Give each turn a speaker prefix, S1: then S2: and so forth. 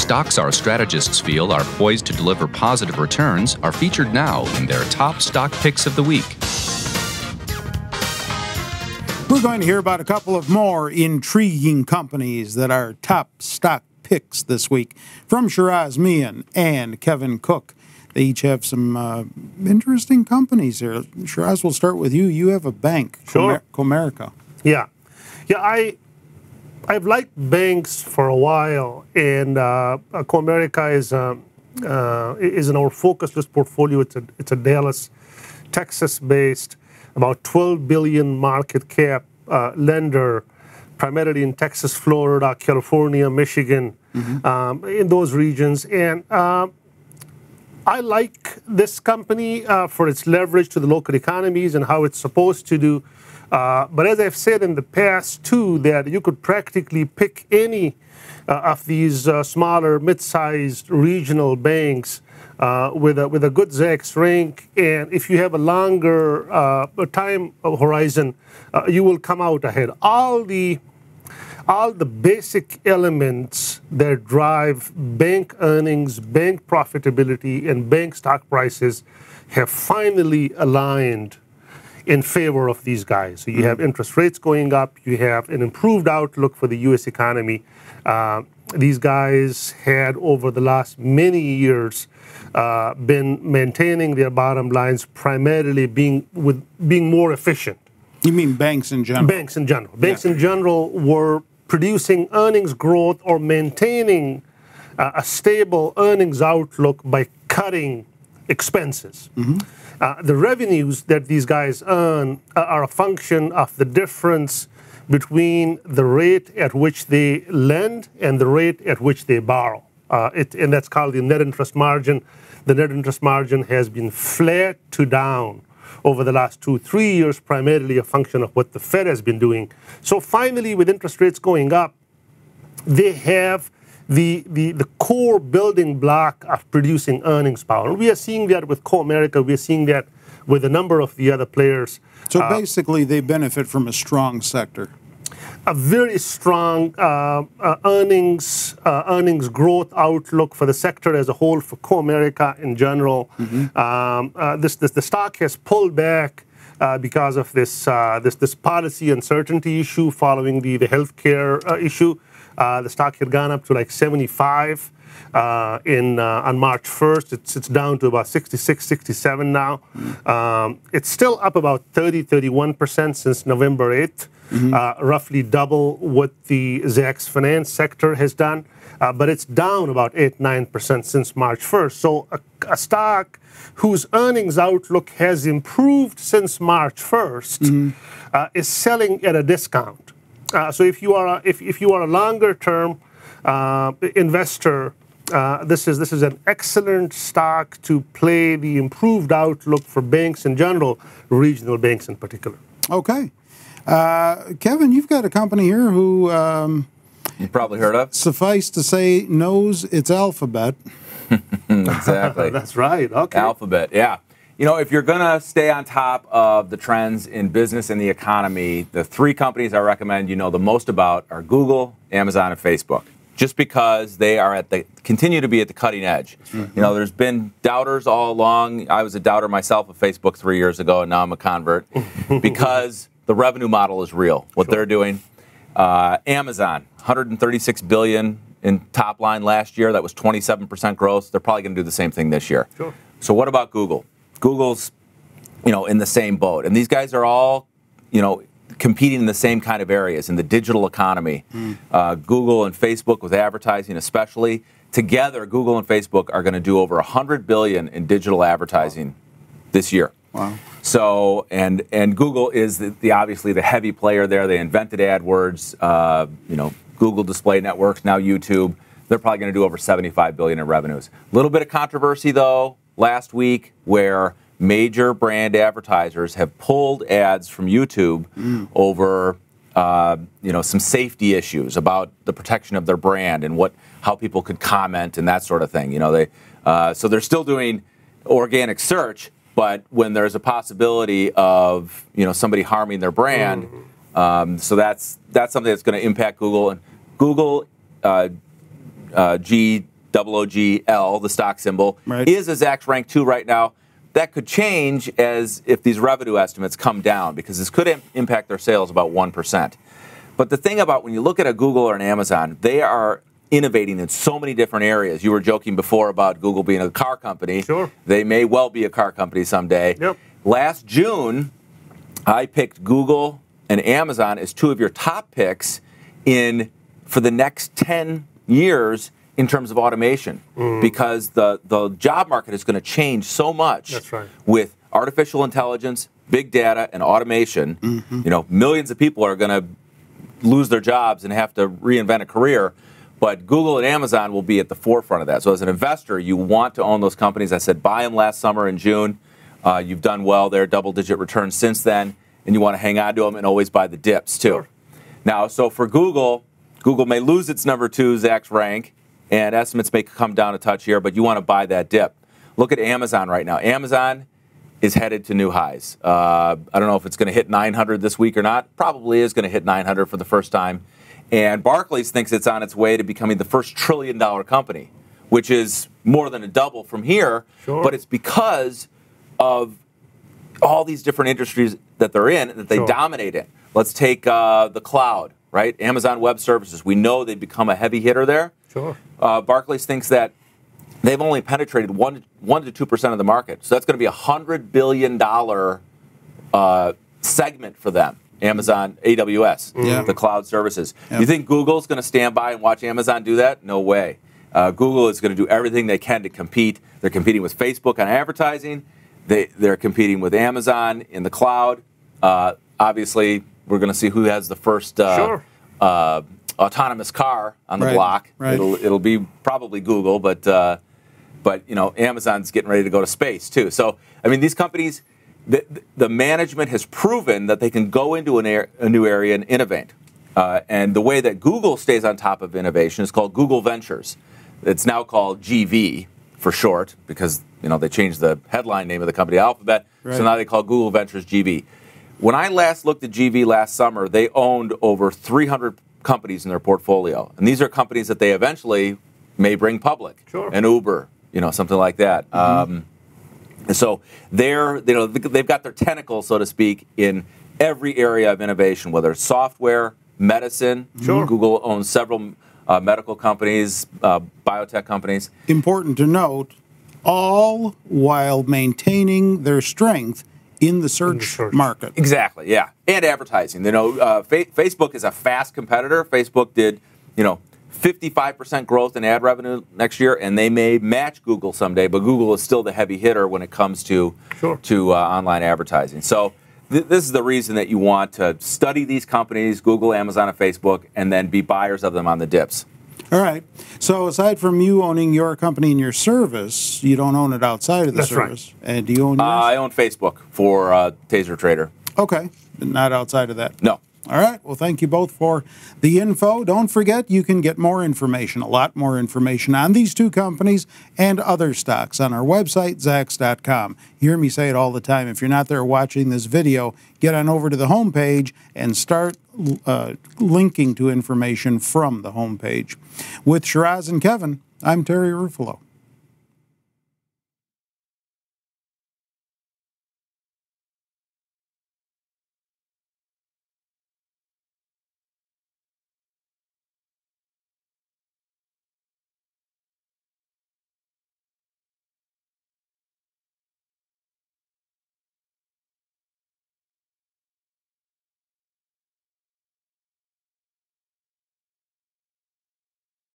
S1: Stocks our strategists feel are poised to deliver positive returns are featured now in their top stock picks of the week.
S2: We're going to hear about a couple of more intriguing companies that are top stock picks this week from Shiraz Mian and Kevin Cook. They each have some interesting companies here. Shiraz, we'll start with you. You have a bank,
S3: Sure.
S2: Comerica.
S3: Yeah. I've liked banks for a while, and Comerica is in our focus list portfolio. It's a Dallas, Texas-based, about $12 billion market cap lender, primarily in Texas, Florida, California, Michigan, in those regions. And I like this company for its leverage to the local economies and how it's supposed to do. But as I've said in the past, too, that you could practically pick any of these smaller, mid-sized regional banks with a good Zacks rank. And if you have a longer time horizon, you will come out ahead. All the basic elements that drive bank earnings, bank profitability, and bank stock prices have finally aligned in favor of these guys. So you have interest rates going up, you have an improved outlook for the U.S. economy. These guys had, over the last many years, been maintaining their bottom lines, primarily being more efficient.
S2: You mean banks in general?
S3: Banks in general. Banks in general were producing earnings growth or maintaining a stable earnings outlook by cutting expenses. The revenues that these guys earn are a function of the difference between the rate at which they lend and the rate at which they borrow. And that's called the net interest margin. The net interest margin has been flat to down over the last 2-3 years, primarily a function of what the Fed has been doing. So finally, with interest rates going up, they have the core building block of producing earnings power. And we are seeing that with Comerica. We are seeing that with a number of the other players.
S2: So basically, they benefit from a strong sector.
S3: A very strong earnings growth outlook for the sector as a whole, for Comerica in general. The stock has pulled back because of this policy uncertainty issue following the healthcare issue. The stock had gone up to like 75 on March 1st. It's down to about 66, 67 now. It's still up about 31% since November 8th. Roughly double what the Zacks finance sector has done, but it's down about 8-9% since March 1st. So a stock whose earnings outlook has improved since March 1st is selling at a discount. So if you are a longer term investor, this is an excellent stock to play the improved outlook for banks in general, regional banks in particular.
S2: Okay. Kevin, you've got a company here who
S4: you've probably heard of.
S2: Suffice to say, knows its alphabet.
S4: Exactly.
S3: That's right. Okay.
S4: Alphabet, yeah. You know, if you're going to stay on top of the trends in business and the economy, the three companies I recommend you know the most about are Google, Amazon, and Facebook. Just because they are continue to be at the cutting edge. You know, there's been doubters all along. I was a doubter myself of Facebook 3 years ago, and now I'm a convert because the revenue model is real. What they're doing. Amazon, $136 billion in top line last year. That was 27% growth. They're probably going to do the same thing this year.
S3: Sure.
S4: So what about Google? Google's, in the same boat, and these guys are all, competing in the same kind of areas in the digital economy. Google and Facebook with advertising, especially together, Google and Facebook are going to do over $100 billion in digital advertising this year.
S2: Wow.
S4: So, and Google is the obviously the heavy player there. They invented AdWords, Google Display Networks, now YouTube. They're probably going to do over $75 billion in revenues. A little bit of controversy though last week where major brand advertisers have pulled ads from YouTube over some safety issues about the protection of their brand and how people could comment and that sort of thing. So they're still doing organic search. But when there's a possibility of somebody harming their brand, so that's something that's going to impact Google. And Google OOGL, the stock symbol, is a Zacks Rank 2 right now. That could change as if these revenue estimates come down, because this could impact their sales about 1%. But the thing about when you look at a Google or an Amazon, they are innovating in so many different areas. You were joking before about Google being a car company.
S3: Sure.
S4: They may well be a car company someday.
S3: Yep.
S4: Last June, I picked Google and Amazon as two of your top picks for the next 10 years in terms of automation, because the job market is going to change so much.
S3: That's right.
S4: With artificial intelligence, big data, and automation. You know, millions of people are going to lose their jobs and have to reinvent a career. But Google and Amazon will be at the forefront of that. So as an investor, you want to own those companies. I said buy them last summer in June. You've done well there, double-digit returns since then, and you want to hang on to them and always buy the dips too.
S3: Sure.
S4: Now, so for Google may lose its number 2 Zacks rank, and estimates may come down a touch here, but you want to buy that dip. Look at Amazon right now. Amazon is headed to new highs. I don't know if it's going to hit 900 this week or not. Probably is going to hit 900 for the first time. And Barclays thinks it's on its way to becoming the first $1 trillion company, which is more than a double from here.
S3: Sure.
S4: But it's because of all these different industries that they're in, that they dominate in. Let's take the cloud, right? Amazon Web Services. We know they've become a heavy hitter there.
S3: Sure.
S4: Barclays thinks that they've only penetrated 1 to 2% of the market. So that's going to be a $100 billion segment for them. Amazon, AWS, the cloud services. You think Google's going to stand by and watch Amazon do that? No way. Google is going to do everything they can to compete. They're competing with Facebook on advertising. They're competing with Amazon in the cloud. Obviously, we're going to see who has the first autonomous car on the block.
S2: Right.
S4: It'll be probably Google, but you know, Amazon's getting ready to go to space too. So I mean, these companies, the management has proven that they can go into a new area and innovate. And the way that Google stays on top of innovation is called Google Ventures. It's now called GV for short, because you know they changed the headline name of the company Alphabet. So now they call Google Ventures GV. When I last looked at GV last summer, they owned over 300 companies in their portfolio, and these are companies that they eventually may bring public. An Uber, you know, something like that. And so they've got their tentacles, so to speak, in every area of innovation, whether it's software, medicine. Google owns several medical companies, biotech companies.
S2: Important to note, all while maintaining their strength in the search market.
S4: Exactly, yeah. And advertising. You know, Facebook is a fast competitor. Facebook did, you know, 55% growth in ad revenue next year, and they may match Google someday, but Google is still the heavy hitter when it comes to online advertising. So this is the reason that you want to study these companies, Google, Amazon, and Facebook, and then be buyers of them on the dips.
S2: All right. So aside from you owning your company and your service, you don't own it outside of the service.
S3: Right.
S2: And do you own yours?
S4: I own Facebook for Taser Trader.
S2: Okay. But not outside of that?
S4: No.
S2: All right. Well, thank you both for the info. Don't forget, you can get more information, a lot more information on these two companies and other stocks on our website, Zacks.com. You hear me say it all the time. If you're not there watching this video, get on over to the homepage and start linking to information from the homepage. With Shiraz and Kevin, I'm Terry Ruffalo.